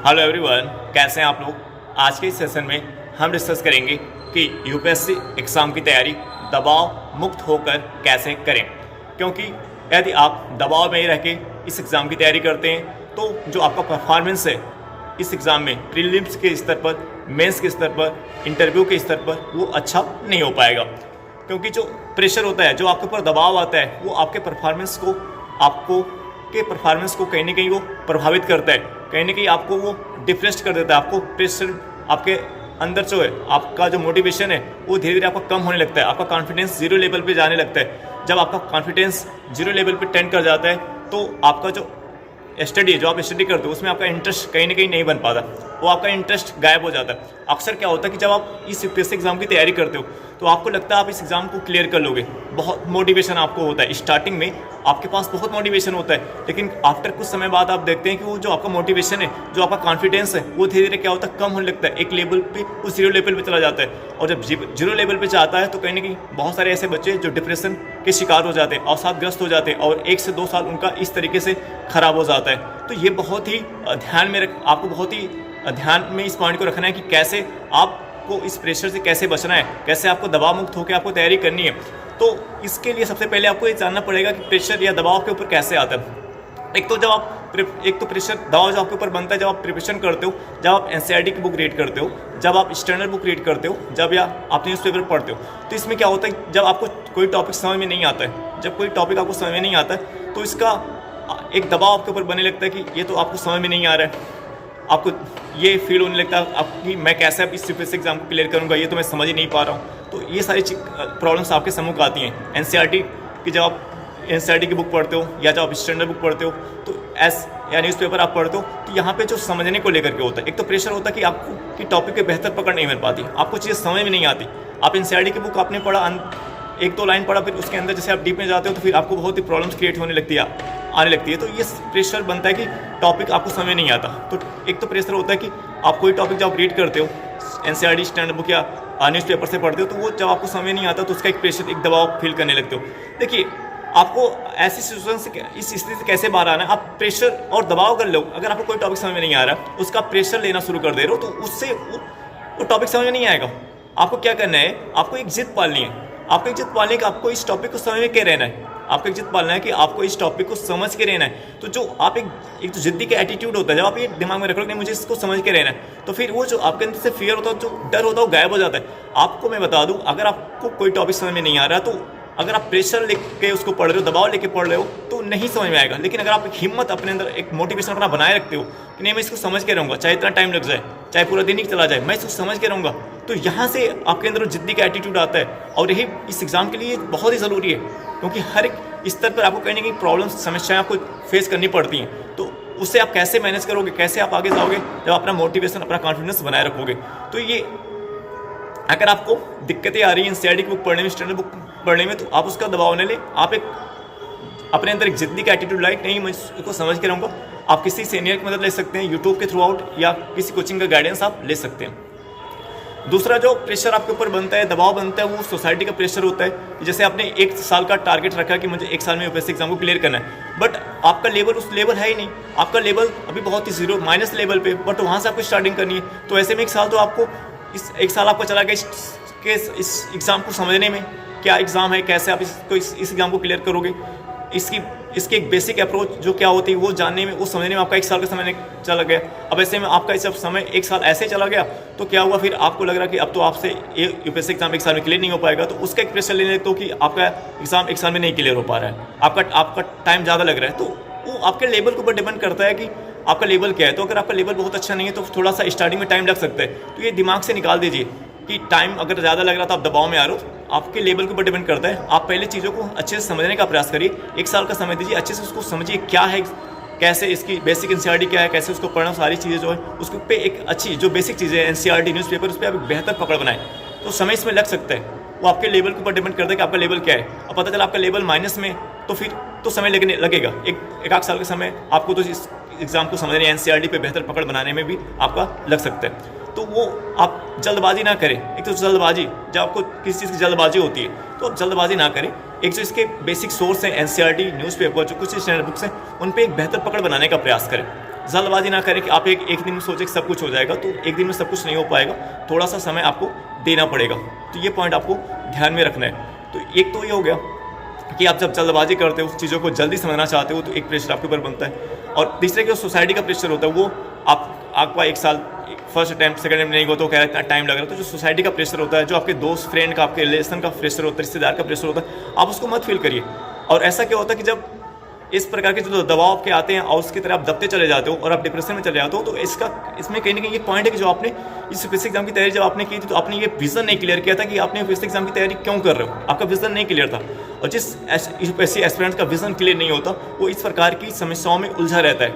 Hello everyone, कैसे हैं आप लोग। आज के इस सेशन में हम डिस्कस करेंगे कि यूपीएससी एग्ज़ाम की तैयारी दबाव मुक्त होकर कैसे करें। क्योंकि यदि आप दबाव में ही रह के इस एग्ज़ाम की तैयारी करते हैं तो जो आपका परफॉर्मेंस है इस एग्ज़ाम में प्रीलिम्स के स्तर पर, मेंस के स्तर पर, इंटरव्यू के स्तर पर वो अच्छा नहीं हो पाएगा। क्योंकि जो प्रेशर होता है, जो आपके ऊपर दबाव आता है, वो आपके परफॉर्मेंस को कहीं ना कहीं वो प्रभावित करता है, कहीं ना कहीं आपको वो डिप्रेस्ड कर देता है। आपको प्रेशर, आपके अंदर जो है आपका जो मोटिवेशन है वो धीरे धीरे आपका कम होने लगता है, आपका कॉन्फिडेंस जीरो लेवल पे जाने लगता है। जब आपका कॉन्फिडेंस जीरो लेवल पे टेंड कर जाता है तो आपका जो आप स्टडी करते हो उसमें आपका इंटरेस्ट कहीं ना कहीं नहीं बन पाता, वो आपका इंटरेस्ट गायब हो जाता है। अक्सर क्या होता है कि जब आप इस यूपीएससी एग्ज़ाम की तैयारी करते हो तो आपको लगता है आप इस एग्ज़ाम को क्लियर कर लोगे, बहुत मोटिवेशन आपको होता है। स्टार्टिंग में आपके पास बहुत मोटिवेशन होता है, लेकिन आफ्टर कुछ समय बाद आप देखते हैं कि वो जो आपका मोटिवेशन है, जो आपका कॉन्फिडेंस है, वो धीरे धीरे क्या होता है, कम होने लगता है। एक लेवल पे वो जीरो लेवल पे चला जाता है, और जब जीरो लेवल पे जाता है तो कहीं ना कहीं बहुत सारे ऐसे बच्चे जो डिप्रेशन के शिकार हो जाते हैं, अवसादग्रस्त हो जाते हैं, और 1 से 2 साल उनका इस तरीके से खराब हो जाता है। तो ये बहुत ही आपको बहुत ही ध्यान में इस पॉइंट को रखना है कि कैसे आपको इस प्रेशर से कैसे बचना है, कैसे आपको दबाव मुक्त होकर आपको तैयारी करनी है। तो इसके लिए सबसे पहले आपको ये जानना पड़ेगा कि प्रेशर या दबाव के ऊपर कैसे आता है। एक तो प्रेशर दबाव जो आपके ऊपर बनता है जब आप प्रिपरेशन करते हो, जब आप एनसीईआरटी की बुक रीड करते हो, जब आप स्टैंडर्ड बुक रीड करते हो, जब या आप न्यूज़पेपर पढ़ते हो। तो इसमें क्या होता है, जब आपको कोई टॉपिक समझ में नहीं आता है, जब कोई टॉपिक आपको समझ में नहीं आता है तो इसका एक दबाव आपके ऊपर बनने लगता है कि ये तो आपको समझ में नहीं आ रहा है। आपको ये फील होने लगता है आपकी, मैं कैसे अब इस यूपीएससी एग्जाम को क्लियर करूँगा, ये तो मैं समझ ही नहीं पा रहा हूँ। तो ये सारी प्रॉब्लम्स आपके सम्मुख आती हैं। एनसीईआरटी की जब आप एनसीईआरटी की बुक पढ़ते हो या जब आप स्टैंडर्ड बुक पढ़ते हो तो या न्यूज़पेपर आप पढ़ते हो तो यहाँ पे जो समझने को लेकर के होता है, एक तो प्रेशर होता है कि आपको कि टॉपिक पे बेहतर पकड़ नहीं मिल पाती, आपको चीज़ें समझ में नहीं आती। आप एनसीईआरटी की बुक आपने पढ़ा, 1-2 लाइन पढ़ा, फिर उसके अंदर जैसे आप डीप में जाते हो तो फिर आपको बहुत ही प्रॉब्लम्स क्रिएट आने लगती है। तो ये प्रेशर बनता है कि टॉपिक आपको समझ नहीं आता। तो एक तो प्रेशर होता है कि आप कोई टॉपिक जब आप रीड करते हो, एनसीईआरटी स्टैंडर्ड बुक या न्यूज़पेपर से पढ़ते हो, तो वो जब आपको समझ नहीं आता तो उसका एक प्रेशर, एक दबाव फील करने लगते हो। देखिए, आपको ऐसी सिचुएशन से, इस स्थिति से कैसे बाहर आना है। आप प्रेशर और दबाव कर लो, अगर आपको कोई टॉपिक समझ में नहीं आ रहा, उसका प्रेशर लेना शुरू कर दे रहे हो तो उससे वो टॉपिक समझ में नहीं आएगा। आपको क्या करना है, आपको एक जिद पालनी है। आपको एक जिद पालनी कि आपको इस टॉपिक को समझ में के रहना है। आपको एक जिद पालना है कि आपको इस टॉपिक को समझ के रहना है। तो जो आप एक तो जिद्दी का एटीट्यूड होता है, जब आप ये दिमाग में रख लो कि मुझे इसको समझ के रहना है, तो फिर वो जो आपके अंदर से फियर होता है, जो डर होता है, वो गायब हो जाता है। आपको मैं बता दूं, अगर आपको कोई टॉपिक समझ में नहीं आ रहा तो अगर आप प्रेशर लेके उसको पढ़ रहे हो, दबाव लेके पढ़ रहे हो तो नहीं समझ में आएगा। लेकिन अगर आप एक हिम्मत अपने अंदर, एक मोटिवेशन अपना बनाए रखते हो कि नहीं, मैं इसको समझ के रहूँगा, चाहे इतना टाइम लग जाए, चाहे पूरा दिन ही चला जाए, मैं इसको समझ के रहूँगा, तो यहाँ से आपके अंदर जिद्दी का एटीट्यूड आता है। और यही इस एग्ज़ाम के लिए बहुत ही ज़रूरी है, क्योंकि हर एक स्तर पर आपको कहीं ना कहीं प्रॉब्लम्स, समस्याएं आपको फेस करनी पड़ती हैं। तो उससे आप कैसे मैनेज करोगे, कैसे आप आगे जाओगे, जब अपना मोटिवेशन, अपना कॉन्फिडेंस बनाए रखोगे। तो ये अगर आपको दिक्कतें आ रही हैं एनसीईआरटी की बुक पढ़ने में, स्टैंडर्ड बुक पढ़ने में, तो आप उसका दबाव न ले, आप एक अपने अंदर एक जिद्दी का एटीट्यूड लाइक नहीं, मैं इसको समझ के रहूँगा। आप किसी सीनियर की मदद ले सकते हैं, यूट्यूब के थ्रू आउट, या किसी कोचिंग का गाइडेंस आप ले सकते हैं। दूसरा जो प्रेशर आपके ऊपर बनता है, दबाव बनता है, वो सोसाइटी का प्रेशर होता है। जैसे आपने 1 साल का टारगेट रखा कि मुझे 1 साल में यूपीएससी एग्जाम को क्लियर करना है, बट आपका लेवल उस लेवल है ही नहीं, आपका लेवल अभी बहुत ही जीरो माइनस लेवल पे, बट वहाँ से आपको स्टार्टिंग करनी है। तो ऐसे में 1 साल तो आपको, इस 1 साल आपका चला गया इस एग्ज़ाम को समझने में, क्या एग्ज़ाम है, कैसे आप इस एग्ज़ाम को क्लियर करोगे, इसकी एक बेसिक अप्रोच जो क्या होती है वो जानने में, वो समझने में आपका 1 साल का समय चला गया। अब ऐसे में आपका जब समय 1 साल ऐसे चला गया तो क्या हुआ, फिर आपको लग रहा कि अब तो आपसे यूपीएससी एग्जाम 1 साल में क्लियर नहीं हो पाएगा। तो उसका एक प्रेशर लेने लगते हो कि आपका एग्जाम 1 साल में नहीं क्लियर हो पा रहा है, आपका टाइम ज़्यादा लग रहा है। तो वो आपके लेवल के ऊपर डिपेंड करता है कि आपका लेवल क्या है। तो अगर आपका लेवल बहुत अच्छा नहीं है तो थोड़ा सा स्टार्टिंग में टाइम लग सकता है। तो ये दिमाग से निकाल दीजिए कि टाइम अगर ज़्यादा लग रहा था, आप दबाव में आ रहे हो, आपके लेवल के ऊपर डिपेंड करता है। आप पहले चीज़ों को अच्छे से समझने का प्रयास करिए, 1 साल का समय दीजिए, अच्छे से उसको समझिए क्या है, कैसे इसकी बेसिक एनसीईआरटी क्या है, कैसे उसको पढ़ना, सारी चीज़ें जो है उसके पे एक अच्छी जो बेसिक चीज़ें हैं एनसीईआरटी, न्यूज़पेपर, उस पर आप बेहतर पकड़ बनाएं। तो समय इसमें लग सकता है, वो आपके लेवल के ऊपर डिपेंड करता है कि आपका लेवल क्या है। अब पता चला आपका लेवल माइनस में, तो फिर तो समय लगेगा, एक आध साल का समय आपको तो इस एग्ज़ाम को समझने, एनसीईआरटी पे बेहतर पकड़ बनाने में भी आपका लग सकता है। तो वो आप जल्दबाजी ना करें। एक तो जल्दबाजी, जब आपको किसी चीज़ की जल्दबाजी होती है तो आप जल्दबाजी ना करें। एक जो इसके बेसिक सोर्स हैं एनसीईआरटी, न्यूज़पेपर, जो कुछ स्टैंडर्ड बुक्स हैं, उन पे एक बेहतर पकड़ बनाने का प्रयास करें। जल्दबाजी ना करें कि आप एक दिन में सोचें कि सब कुछ हो जाएगा, तो एक दिन में सब कुछ नहीं हो पाएगा, थोड़ा सा समय आपको देना पड़ेगा। तो ये पॉइंट आपको ध्यान में रखना है। तो एक तो ये हो गया कि आप जब जल्दबाजी करते हो, उस चीज़ों को जल्दी समझना चाहते हो, तो एक प्रेशर आपके ऊपर बनता है। और तीसरे जो सोसाइटी का प्रेशर होता है, वो आपका एक साल फर्स्ट अटैम्प्ट सेकंड अटैम्प्ट नहीं हो तो कह रहा है टाइम लग रहा है। तो जो सोसाइटी का प्रेशर होता है, जो आपके दोस्त फ्रेंड का, आपके रिलेशन का प्रेशर होता है, रिश्तेदार का प्रेशर होता है, आप उसको मत फील करिए। और ऐसा क्या होता है कि जब इस प्रकार के जो दबाव आपके आते हैं और उसकी तरह आप दबते चले जाते हो और आप डिप्रेशन में चले जाते हो, तो इसमें कहीं ना कहीं ये पॉइंट है कि जो आपने इस यूपीएससी एग्जाम की तैयारी जब आपने की थी, तो आपने ये विजन नहीं क्लियर किया था कि आपने यूपीएससी एग्जाम की तैयारी क्यों कर रहे हो। आपका विजन नहीं क्लियर था। और जिस यूपीएससी एस्पिरेंट का विजन क्लियर नहीं होता, वो इस प्रकार की समस्याओं में उलझा रहता है।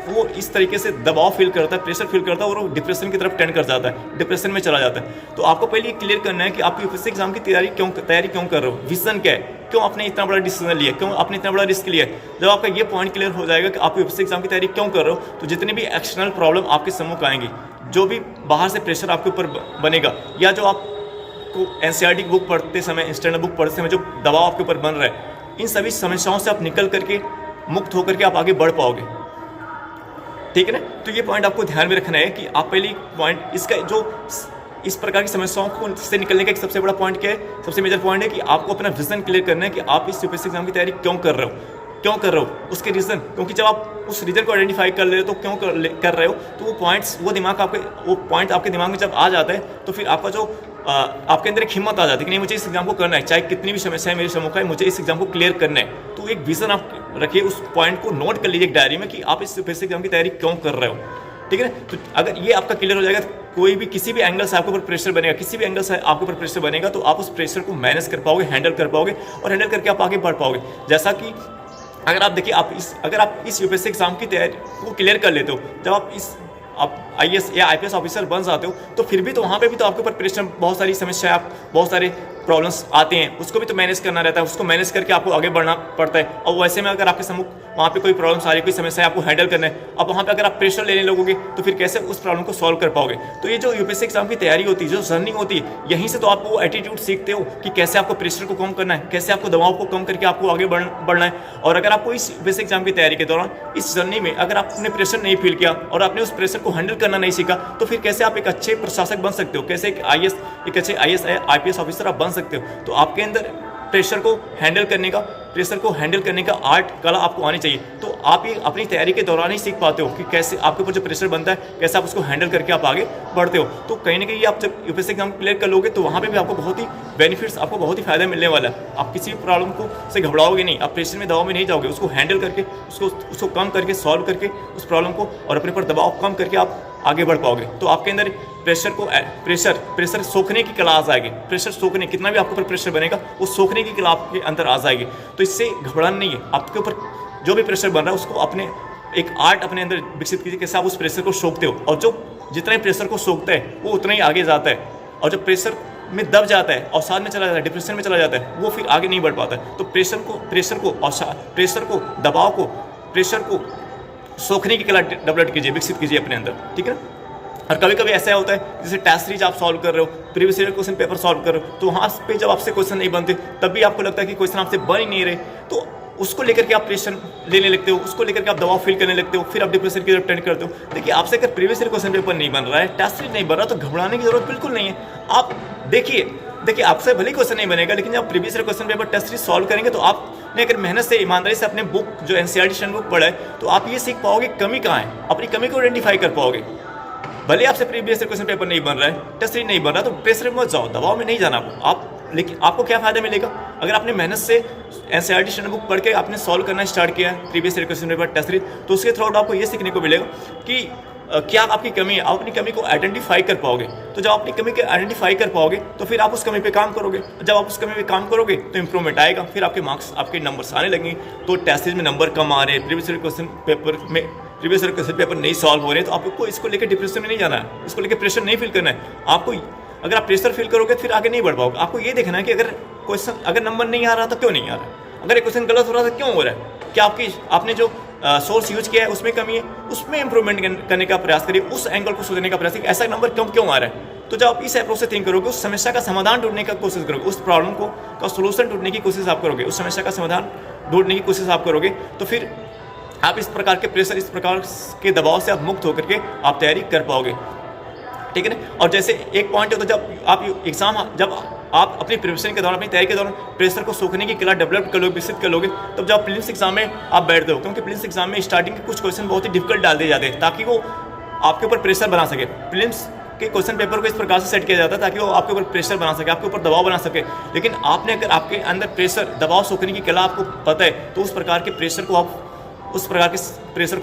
वो इस तरीके से दबाव फील करता है, प्रेशर फील करता है, और वो डिप्रेशन की तरफ टेंड कर जाता है, डिप्रेशन में चला जाता है। तो आपको पहले ये क्लियर करना है कि आप यूपीएससी एग्जाम की तैयारी क्यों कर रहे हो, विजन क्या है, क्यों आपने इतना बड़ा डिसीजन लिया, क्यों आपने इतना बड़ा रिस्क लिया। जब आपका ये पॉइंट क्लियर हो जाएगा कि आप यूपीएससी एग्जाम की तैयारी क्यों कर रहे हो, तो जितनी भी एक्सटर्नल प्रॉब्लम आपके सम्मुख आएंगी, जो भी बाहर से प्रेशर आपके ऊपर बनेगा, या जो आपको एनसीईआरटी की बुक पढ़ते समय, इंस्टर्नल बुक पढ़ते समय जो दबाव आपके ऊपर बन रहा है, इन सभी समस्याओं से आप निकल करके, मुक्त होकर के आप आगे बढ़ पाओगे। ठीक है ना। तो ये पॉइंट आपको ध्यान में रखना है कि आप पहले पॉइंट इसका जो इस प्रकार की समस्याओं को से निकलने का एक सबसे बड़ा पॉइंट क्या है, सबसे मेजर पॉइंट है कि आपको अपना विजन क्लियर करना है कि आप इस यूपीएससी एग्जाम की तैयारी क्यों कर रहे हो, उसके रीज़न। क्योंकि जब आप उस रीज़न को आइडेंटिफाई कर ले रहे हो, तो क्यों कर रहे हो, तो वो पॉइंट्स, वो पॉइंट आपके दिमाग में जब आ जाता है, तो फिर आपका जो आपके अंदर एक हिम्मत आ जाती है कि नहीं, मुझे इस एग्जाम को करना है, चाहे कितनी भी समस्याएं मेरे सम्मुख है, मुझे इस एग्जाम को क्लियर करना है। तो एक विजन आप रखिए, उस पॉइंट को नोट कर लीजिए एक डायरी में कि आप इस यूपीएससी एग्जाम की तैयारी क्यों कर रहे हो। ठीक है ना। तो अगर ये आपका क्लियर हो जाएगा, तो कोई भी किसी भी एंगल से आपके ऊपर प्रेशर बनेगा, किसी भी एंगल से आपके ऊपर प्रेशर बनेगा, तो आप उस प्रेशर को मैनेज कर पाओगे, हैंडल कर पाओगे, और हैंडल करके आप आगे बढ़ पाओगे। जैसा कि अगर आप देखिए, अगर आप इस यूपीएससी एग्जाम की तैयारी को क्लियर कर लेते हो, जब आप आईएएस या आईपीएस ऑफिसर बन जाते हो, तो फिर भी तो वहाँ पे भी तो आपके ऊपर प्रेशर, बहुत सारी समस्याएं, बहुत सारे प्रॉब्लम्स आते हैं, उसको भी तो मैनेज करना रहता है, उसको मैनेज करके आपको आगे बढ़ना पड़ता है। और वैसे में अगर आपके सम्मुख वहाँ पे कोई प्रॉब्लम्स आ रही है, कोई समस्या आपको हैंडल करना है, अब वहाँ पे अगर आप प्रेशर लेने लगोगे, तो फिर कैसे उस प्रॉब्लम को सॉल्व कर पाओगे। तो ये जो यूपीएससी एग्जाम की तैयारी होती है, जो जर्नी होती है, यहीं से तो आप वो एटीट्यूड सीखते हो कि कैसे आपको प्रेशर को कम करना है, कैसे आपको दबाव को कम करके आपको आगे बढ़ना है। और अगर आपको इस यूपीएससी एग्जाम की तैयारी के दौरान, इस जर्नी में अगर आपने प्रेशर नहीं फील किया और आपने उस प्रेशर को हैंडल करना नहीं सीखा, तो फिर कैसे आप एक अच्छे प्रशासक बन सकते हो, कैसे एक अच्छे आईएएस आईपीएस ऑफिसर आप बन सकते हो। तो आपके अंदर प्रेशर को हैंडल करने का आर्ट, कला आपको आनी चाहिए। तो आप ये अपनी तैयारी के दौरान ही सीख पाते हो कि कैसे आपके ऊपर जो प्रेशर बनता है, कैसे आप उसको हैंडल करके आप आगे बढ़ते हो। तो कहीं ना कहीं आप जब यूपीएससी एग्जाम क्लियर कर लोगे, तो वहाँ पे भी आपको बहुत ही बेनिफिट्स, आपको बहुत ही फायदा मिलने वाला है। आप किसी भी प्रॉब्लम को से घबराओगे नहीं, आप प्रेशर में, दबाव में नहीं जाओगे, उसको हैंडल करके, उसको कम करके, सॉल्व करके उस प्रॉब्लम को, और अपने पर दबाव कम करके आप आगे बढ़ पाओगे। तो आपके अंदर प्रेशर सोखने की कला आ जाएगी। प्रेशर सोखने, कितना भी आपके ऊपर प्रेशर बनेगा, वो सोखने की कला आपके अंदर आ जाएगी। तो इससे घबराना नहीं है। आपके ऊपर जो भी प्रेशर बन रहा है, उसको अपने एक आर्ट अपने अंदर विकसित कीजिए, कैसे आप उस प्रेशर को सोखते हो। और जो जितना प्रेशर को सोखता है, वो उतना ही आगे जाता है। और जब प्रेशर में दब जाता है, अवसाद में चला जाता है, डिप्रेशन में चला जाता है, वो फिर आगे नहीं बढ़ पाता है। तो दबाव को, प्रेशर को सोखने की कला डेवलप कीजिए, विकसित कीजिए अपने अंदर। ठीक है ना। और कभी कभी ऐसा होता है, जैसे टेस्ट सीरीज आप सॉल्व कर रहे हो, previous year question paper solve कर रहे हो, तो वहाँ पे जब आपसे क्वेश्चन नहीं बनते, तब भी आपको लगता है कि क्वेश्चन आपसे बन ही नहीं रहे, तो उसको लेकर के आप प्रेशर लेने लगते हो, उसको लेकर के आप दबाव फील करने लगते हो, फिर आप डिप्रेशन की तरफ टेंड करते हो। देखिए, आपसे अगर प्रीवियस ईयर क्वेश्चन पेपर नहीं बन रहा है, टेस्ट सीरीज नहीं बन रहा, तो घबराने की जरूरत बिल्कुल नहीं है। आप देखिए आपसे भले क्वेश्चन नहीं बनेगा, लेकिन जब previous year question paper test series solve करेंगे, तो आपने अगर मेहनत से, ईमानदारी से अपने बुक, जो एनसीईआरटी बुक पढ़ा है, तो आप ये सीख पाओगे कमी कहाँ है, अपनी कमी को आइडेंटिफाई कर पाओगे। भले आपसे प्रीवियस ईयर क्वेश्चन पेपर नहीं बन रहा है, टेस्ट सीरीज नहीं बन रहा, तो प्रेशर में मत जाओ, दबाव में नहीं जाना आप। लेकिन आपको क्या फायदा मिलेगा, अगर आपने मेहनत से एनसीईआरटी स्टैंडर्ड बुक पढ़ के आपने सॉल्व करना स्टार्ट किया है previous year question paper test series, तो उसके थ्रू आपको ये सीखने को मिलेगा कि क्या आपकी कमी है, आप अपनी कमी को आइडेंटिफाई कर पाओगे। तो जब अपनी कमी को आइडेंटिफाई कर पाओगे, तो फिर आप उस कमी पे काम करोगे। जब आप उस कमी पे काम करोगे, तो इंप्रूवमेंट आएगा, फिर आपके मार्क्स, आपके नंबर्स आने लगेंगे। तो टेस्ट सीरीज में नंबर कम आ रहे हैं, प्रीवियस ईयर क्वेश्चन पेपर नहीं सॉल्व हो रहे, तो आपको इसको लेकर डिप्रेशन में नहीं जाना है, इसको लेकर प्रेशर नहीं फील करना है। आपको अगर आप प्रेशर फील करोगे, तो फिर आगे नहीं बढ़ पाओगे। आपको ये देखना है कि अगर नंबर नहीं आ रहा, तो क्यों नहीं आ रहा, अगर एक क्वेश्चन गलत हो रहा, तो क्यों हो रहा है, क्या आपने जो सोर्स यूज किया है उसमें कमी है, उसमें इंप्रूवमेंट करने का प्रयास करिए, उस एंगल को सोचने का प्रयास करिए, ऐसा नंबर क्यों आ रहा है। तो जब आप इस अप्रोच से थिंक करोगे, उस समस्या का समाधान ढूंढने का कोशिश करोगे, उस प्रॉब्लम का सोल्यूशन ढूंढने की कोशिश आप करोगे, उस समस्या का समाधान ढूंढने की कोशिश आप करोगे, तो फिर आप इस प्रकार के प्रेशर, इस प्रकार के दबाव से आप मुक्त होकर के आप तैयारी कर पाओगे, ठीक है ना। और जैसे एक पॉइंट है, तो जब आप एग्जाम, जब आप अपनी प्रिपरेशन के दौरान, अपनी तैयारी के दौरान प्रेशर को सोखने की कला डेवलप कर लोगे, विकसित कर लोगे, तब जब प्रीलिम्स एग्जाम में आप बैठते हो, क्योंकि प्रीलिम्स एग्जाम में स्टार्टिंग के कुछ क्वेश्चन बहुत ही डिफिकल्ट डाल दिए जाते हैं ताकि वो आपके ऊपर प्रेशर बना सके। प्रीलिम्स के क्वेश्चन पेपर को इस प्रकार से सेट किया जाता है ताकि वो आपके ऊपर प्रेशर बना सके, आपके ऊपर दबाव बना सके। लेकिन आपने अगर आपके अंदर प्रेशर, दबाव सोखने की कला आपको पता है, तो उस प्रकार के प्रेशर को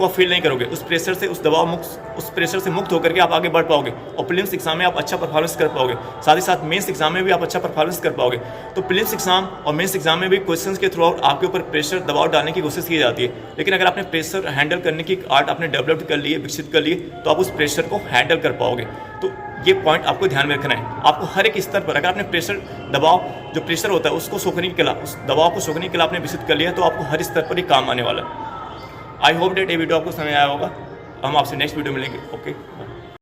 आप फील नहीं करोगे। उस प्रेशर से, उस प्रेशर से मुक्त होकर के आप आगे बढ़ पाओगे और प्रीलिम्स एग्जाम में आप अच्छा परफॉर्मेंस कर पाओगे। साथ ही साथ मेंस एग्जाम में भी आप अच्छा परफॉर्मेंस कर पाओगे। तो प्रीलिम्स एग्जाम और मेंस एग्जाम में भी क्वेश्चंस के थ्रू आउट आपके ऊपर प्रेशर, दबाव डालने की कोशिश की जाती है। लेकिन अगर आपने प्रेशर हैंडल करने की आर्ट आपने डेवलप कर ली है, विकसित कर लिए, तो आप उस प्रेशर को हैंडल कर पाओगे। तो ये पॉइंट आपको ध्यान में रखना है। आपको हर एक स्तर पर, अगर आपने प्रेशर, दबाव, जो प्रेशर होता है उसको सोखने की कला, उस दबाव को सोखने की कला आपने विकसित कर लिया है, तो आपको हर स्तर पर ही काम आने वाला है। आई होप डेट ये वीडियो आपको समझ आया होगा। हम आपसे नेक्स्ट वीडियो मिलेंगे। ओके।